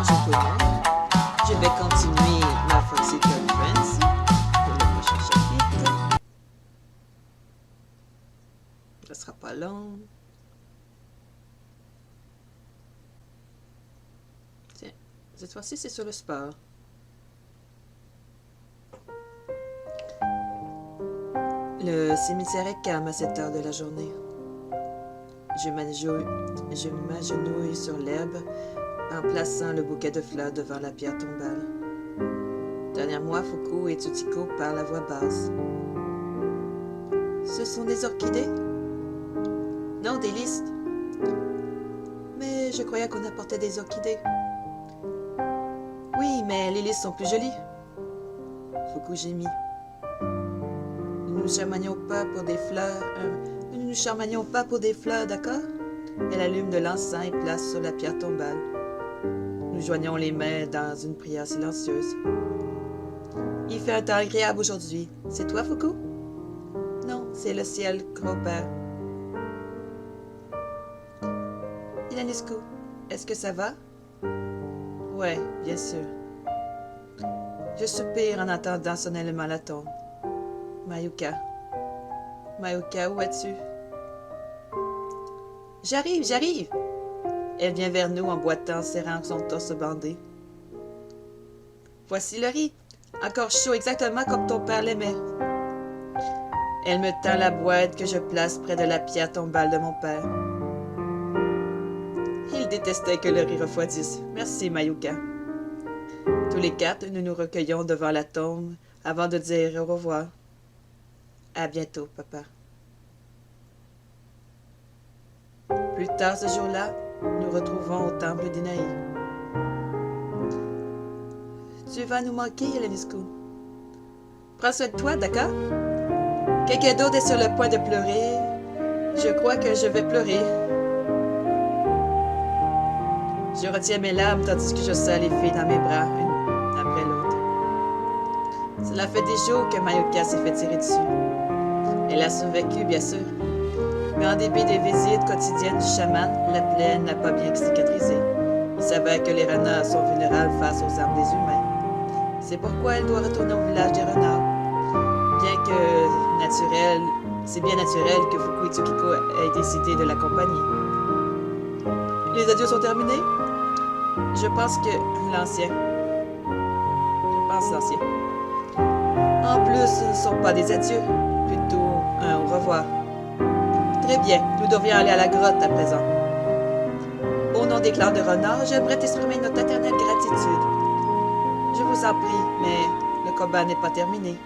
Bonjour tout le monde. Je vais continuer ma Foxy Conference pour le prochain chapitre. Ça sera pas long. Tiens, cette fois-ci c'est sur le sport. Le cimetière est calme à cette heure de la journée. Je m'agenouille sur l'herbe en plaçant le bouquet de fleurs devant la pierre tombale. Derrière moi, Foucault et Tutiko parlent à voix basse. Ce sont des orchidées? Non, des lys. Mais je croyais qu'on apportait des orchidées. Oui, mais les lys sont plus jolies. Foucault gémit. Nous ne nous chamanions pas pour des fleurs. Nous ne nous chamanions pas pour des fleurs, d'accord? Elle allume de l'encens et place sur la pierre tombale. Nous joignons les mains dans une prière silencieuse. Il fait un temps agréable aujourd'hui. C'est toi, Foucault? Non, c'est le ciel, gros-père. Ionescu, est-ce que ça va? Ouais, bien sûr. Je soupire en entendant solennellement la tombe. Mayuka. Mayuka, où es-tu? J'arrive! Elle vient vers nous en boitant, serrant son torse bandé. Voici le riz, encore chaud exactement comme ton père l'aimait. Elle me tend la boîte que je place près de la pierre tombale de mon père. Il détestait que le riz refroidisse. Merci, Mayuka. Tous les quatre, nous nous recueillons devant la tombe avant de dire au revoir. À bientôt, papa. Plus tard ce jour-là, nous retrouvons au temple d'Inaï. Tu vas nous manquer, Ionescu. Prends soin de toi, d'accord? Quelqu'un d'autre est sur le point de pleurer. Je crois que je vais pleurer. Je retiens mes larmes tandis que je serre les filles dans mes bras, une après l'autre. Cela fait des jours que Mayuka s'est fait tirer dessus. Elle a survécu, bien sûr. Mais en dépit des visites quotidiennes du chaman, la plaie n'a pas bien cicatrisé. Il s'avère que les renards sont vulnérables face aux armes des humains. C'est pourquoi elle doit retourner au village des renards. C'est bien naturel que Foucault et Tsukiko aient décidé de l'accompagner. Les adieux sont terminés? Je pense l'ancien. En plus, ce ne sont pas des adieux, plutôt un au revoir. Très bien, nous devrions aller à la grotte à présent. Au nom des clans de renards, j'aimerais t'exprimer notre éternelle gratitude. Je vous en prie, mais le combat n'est pas terminé.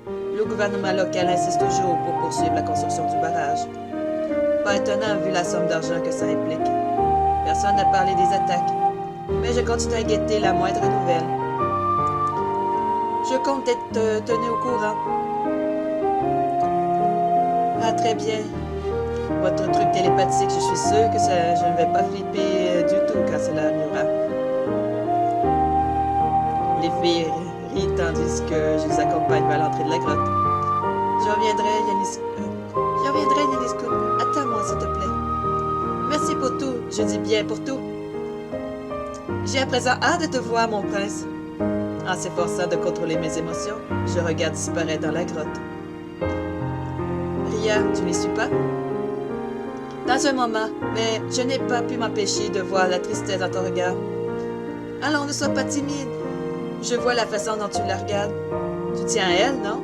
Le gouvernement local insiste toujours pour poursuivre la construction du barrage. Pas étonnant vu la somme d'argent que ça implique. Personne n'a parlé des attaques, mais je continue à guetter la moindre nouvelle. Je compte être tenu au courant. Ah, très bien. Votre truc télépathique, je suis sûre que je ne vais pas flipper du tout quand cela arrivera. Les filles rient tandis que je les accompagne vers l'entrée de la grotte. Je reviendrai, Ionescu. Attends-moi, s'il te plaît. Merci pour tout, je dis bien pour tout. J'ai à présent hâte de te voir, mon prince. En s'efforçant de contrôler mes émotions, je regarde disparaître dans la grotte. Ria, tu les suis pas? Dans un moment, mais je n'ai pas pu m'empêcher de voir la tristesse dans ton regard. Allons, ne sois pas timide. Je vois la façon dont tu la regardes. Tu tiens à elle, non?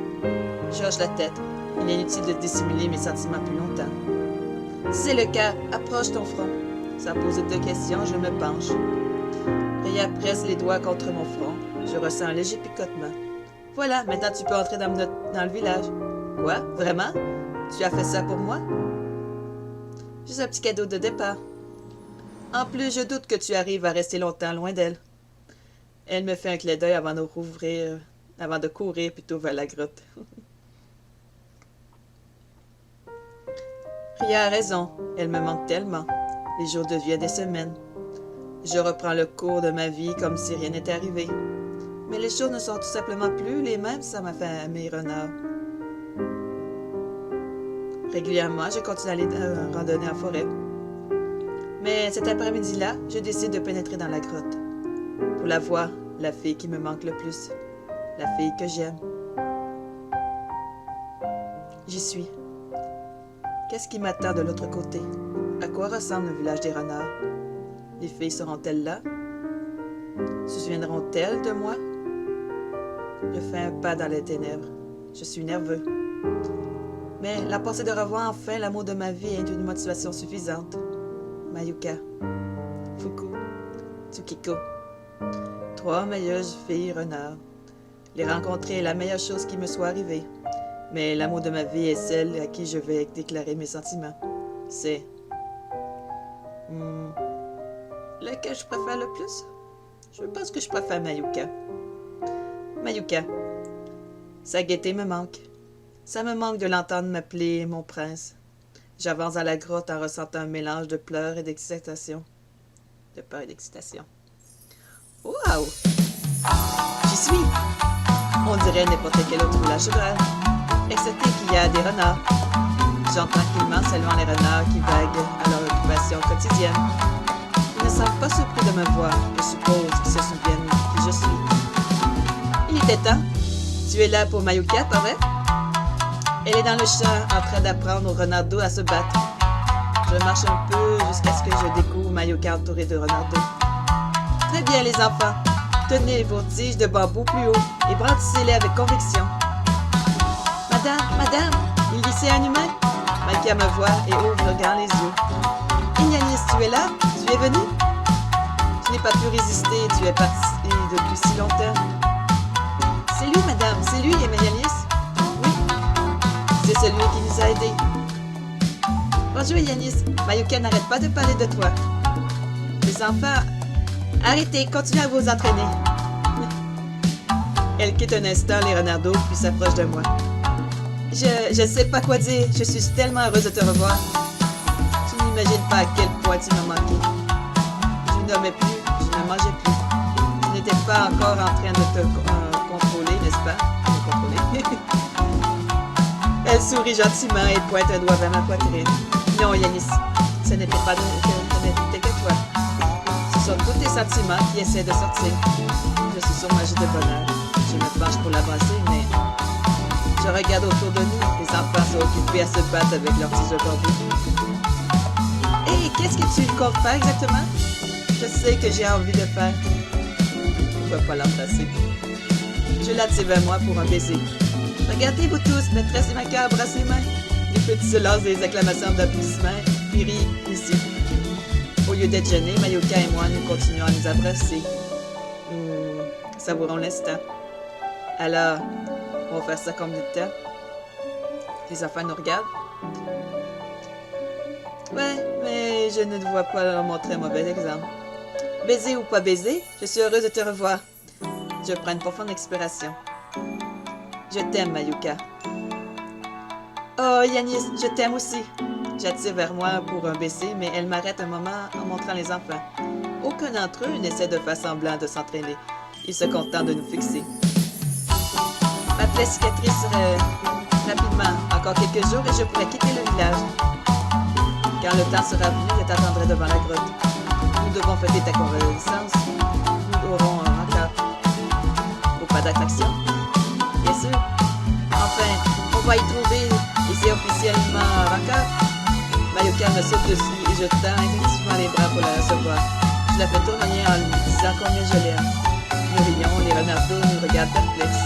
Je hoche la tête. Il est inutile de dissimuler mes sentiments plus longtemps. Si c'est le cas, approche ton front. Sans poser de questions, je me penche. Ria presse les doigts contre mon front. Je ressens un léger picotement. Voilà, maintenant tu peux entrer dans le village. Quoi? Vraiment? Tu as fait ça pour moi? Juste un petit cadeau de départ. En plus, je doute que tu arrives à rester longtemps loin d'elle. Elle me fait un clin d'œil avant de courir plutôt vers la grotte. Ria a raison, elle me manque tellement. Les jours deviennent des semaines. Je reprends le cours de ma vie comme si rien n'était arrivé. Mais les choses ne sont tout simplement plus les mêmes sans ma famille renard. Régulièrement, je continue à aller randonner en forêt. Mais cet après-midi-là, je décide de pénétrer dans la grotte. pour la voir, la fille qui me manque le plus, la fille que j'aime. J'y suis. Qu'est-ce qui m'attend de l'autre côté? À quoi ressemble le village des renards? Les filles seront-elles là? Se souviendront-elles de moi? Je fais un pas dans les ténèbres. Je suis nerveux. Mais la pensée de revoir enfin l'amour de ma vie est une motivation suffisante. Mayuka, Fuku, Tsukiko. 3 merveilleuses filles renards. Les rencontrer est la meilleure chose qui me soit arrivée. Mais l'amour de ma vie est celle à qui je vais déclarer mes sentiments. C'est... lequel je préfère le plus? Je pense que je préfère Mayuka. Mayuka. Sa gaieté me manque. Ça me manque de l'entendre m'appeler mon prince. J'avance dans la grotte en ressentant un mélange de pleurs et d'excitation. De peur et d'excitation. Wow! J'y suis! On dirait n'importe quel autre village rural, excepté qu'il y a des renards. J'entends tranquillement seulement les renards qui vaguent à leur occupation quotidienne. Ils ne semblent pas surpris de me voir. Je suppose qu'ils se souviennent qui je suis. Il était temps. Tu es là pour Mayuka, pas vrai? Elle est dans le champ en train d'apprendre aux renards d'eau à se battre. Je marche un peu jusqu'à ce que je découvre Mayuka entourée de renards d'eau. Très bien les enfants, tenez vos tiges de bambou plus haut et brandissez-les avec conviction. Madame, il ici un humain? Mayuka me voit et ouvre grand les yeux. Ignanis, tu es là? Tu es venu? Je n'ai pas pu résister, tu es parti depuis si longtemps. C'est lui, madame, c'est lui, Ignanis. Oui, c'est celui qui nous a aidés. Bonjour, Ignanis. Mayuka n'arrête pas de parler de toi. Les enfants, arrêtez, continuez à vous entraîner. Elle quitte un instant les renards d'eau puis s'approche de moi. Je sais pas quoi dire, je suis tellement heureuse de te revoir. Tu n'imagines pas à quel point tu m'as manqué. Je ne dormais plus, je ne mangeais plus. Tu n'étais pas encore en train de te contrôler, n'est-ce pas? Me contrôler. Elle sourit gentiment et pointe un doigt vers ma poitrine. Non, Yanis, ce n'était pas que toi. Ce sont tous tes sentiments qui essaient de sortir. Je suis surmagée de bonheur. Je me penche pour l'embrasser, mais je regarde autour de nous. Les enfants sont occupés à se battre avec leurs tiges de bambou. Hé, qu'est-ce que tu comptes faire exactement? Je sais que j'ai envie de faire. Pourquoi pas l'embrasser? Je l'attire vers moi pour un baiser. Regardez-vous tous, maîtresse et Mayuka embrassent les mains. Les petits se lancent des acclamations d'applaudissements, puis rient ici. Au lieu d'être gênés, Mayuka et moi, nous continuons à nous embrasser. Nous savourons l'instant. Alors, on va faire ça combien de temps? Les enfants nous regardent. Ouais, mais je ne vois pas leur montrer un mauvais exemple. Baiser ou pas baiser, je suis heureuse de te revoir. Je prends une profonde expiration. Je t'aime, Mayuka. Oh, Yanis, je t'aime aussi. J'attire vers moi pour un baiser, mais elle m'arrête un moment en montrant les enfants. Aucun d'entre eux n'essaie de faire semblant de s'entraîner. Ils se contentent de nous fixer. Ma plaie cicatricerait rapidement. Encore quelques jours et je pourrais quitter le village. Quand le temps sera venu, je t'attendrai devant la grotte. Nous devons fêter ta convalescence. Nous aurons un rencard. Ou pas d'attraction? Bien sûr. Enfin, on va y trouver, et c'est officiellement un rencard. Mayuka me saute dessus et je tends instinctivement les bras pour la recevoir. Je la fais tourner en lui disant combien je l'aime. Nous rions, les renards d'eau nous regardent perplexes.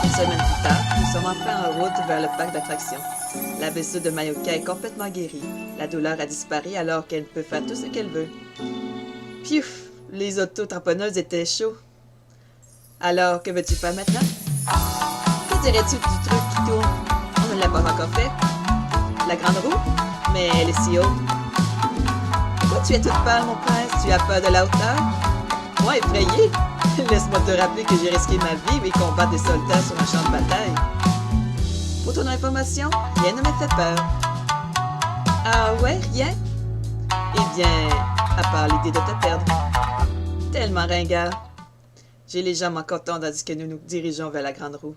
Une semaine plus tard, nous sommes enfin en route vers le parc d'attractions. La blessure de Mayuka est complètement guérie. La douleur a disparu alors qu'elle peut faire tout ce qu'elle veut. Piouf! Les auto-tamponneuses étaient chauds. Alors, que veux-tu faire maintenant? Que dirais-tu du truc qui tourne? On ne l'a pas encore fait. La grande roue? Mais elle est si haute. Pourquoi tu es toute pâle, mon prince? Tu as peur de la hauteur? Moi, effrayé? Laisse-moi te rappeler que j'ai risqué ma vie et combattre des soldats sur un champ de bataille. Pour ton information, rien ne me fait peur. Ah ouais, rien? Eh bien, à part l'idée de te perdre. Tellement ringard. J'ai les jambes en coton tandis que nous nous dirigeons vers la grande roue.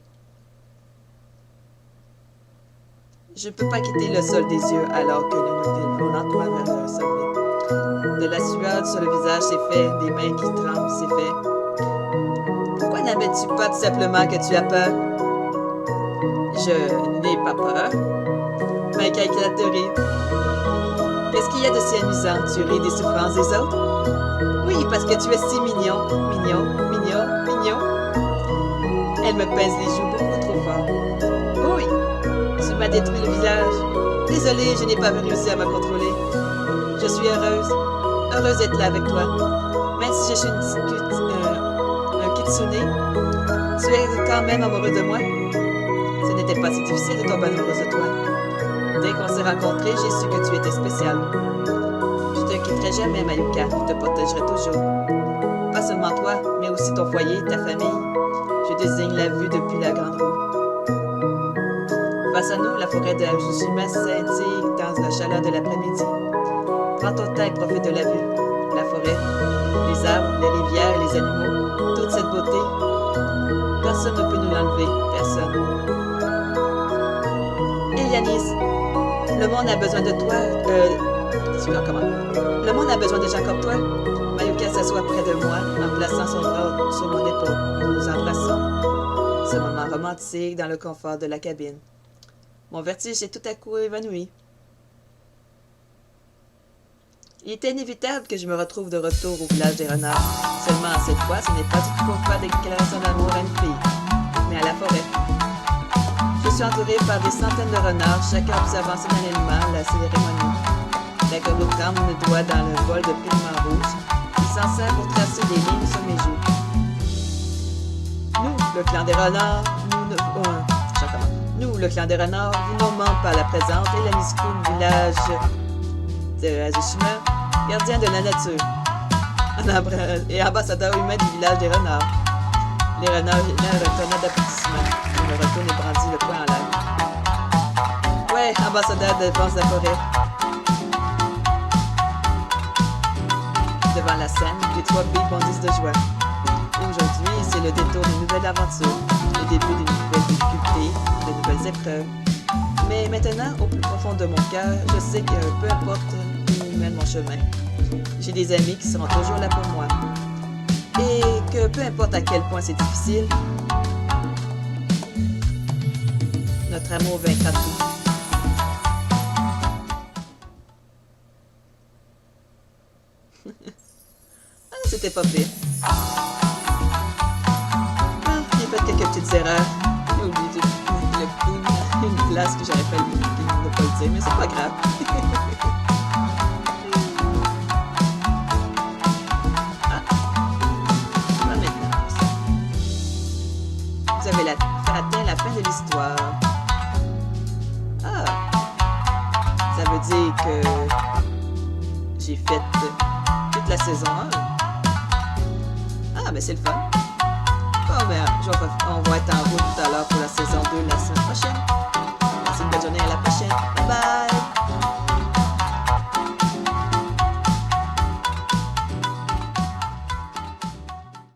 Je ne peux pas quitter le sol des yeux alors que nous nous déroulons lentement vers le sommet. De la sueur sur le visage, c'est fait. Des mains qui tremblent, c'est fait. Pourquoi n'admets-tu pas tout simplement que tu as peur? Je n'ai pas peur. Mike a éclaté de rire. Qu'est-ce qu'il y a de si amusant? Tu ris des souffrances des autres? Oui, parce que tu es si mignon. Mignon, mignon, mignon. Elle me pince les joues beaucoup trop fort. Oui, tu m'as détruit le visage. Désolée, je n'ai pas réussi à me contrôler. Je suis heureuse d'être là avec toi. Même si je suis un kitsune, tu es quand même amoureux de moi. Ce n'était pas si difficile de tomber amoureuse de toi. Dès qu'on s'est rencontrés, j'ai su que tu étais spécial. Je te quitterai jamais, Mayuka. Je te protégerai toujours. Pas seulement toi, mais aussi ton foyer, ta famille. Je désigne la vue depuis la grande roue. Face à nous, la forêt de Aoshima scintille dans la chaleur de l'après-midi. Prends ton temps et profite de la vue. La forêt, les arbres, les rivières et les animaux, toute cette beauté. Personne ne peut nous l'enlever, personne. Et Yanis, le monde a besoin de toi. Le monde a besoin de gens comme toi. Mayuka s'assoit près de moi en plaçant son bras sur mon épaule. Nous nous embrassons. Ce moment romantique dans le confort de la cabine. Mon vertige est tout à coup évanoui. Il était inévitable que je me retrouve de retour au village des renards. Seulement, cette fois, ce n'est pas du tout pour faire des déclarations d'amour à une fille, mais à la forêt. Je suis entourée par des centaines de renards, chacun observant solennellement la cérémonie. La gourde tremble le doigt dans le bol de pigments rouge, qui s'en sert pour tracer des lignes sur mes joues. Nous, le clan des renards, nous, le clan des renards, vous nommons par la présente et la Niscoun, village de Azushima, gardien de la nature, et ambassadeur humain du village des renards. Les renards génèrent un tonnerre d'applaudissements. Je me retourne et brandis le poing en l'air. Ouais, ambassadeur de défense de la forêt. Devant la scène, les trois filles bondissent de joie. Aujourd'hui, c'est le détour d'une nouvelle aventure, le début d'une nouvelle difficulté, de nouvelles épreuves. Mais maintenant, au plus profond de mon cœur, je sais que peu importe où mène mon chemin, j'ai des amis qui seront toujours là pour moi. Et que peu importe à quel point c'est difficile, notre amour vaincra tout. C'était pas pire. J'ai fait quelques petites erreurs. J'ai oublié une place que j'aurais fallu ne pas le dire, mais c'est pas grave. Maintenant. Vous avez atteint la fin de l'histoire. Ah! Ça veut dire que j'ai fait toute la saison 1. Ah, mais c'est le fun. Bon, ben, on va être en route tout à l'heure pour la saison 2 la semaine prochaine. Passez une bonne journée, à la prochaine. Bye bye!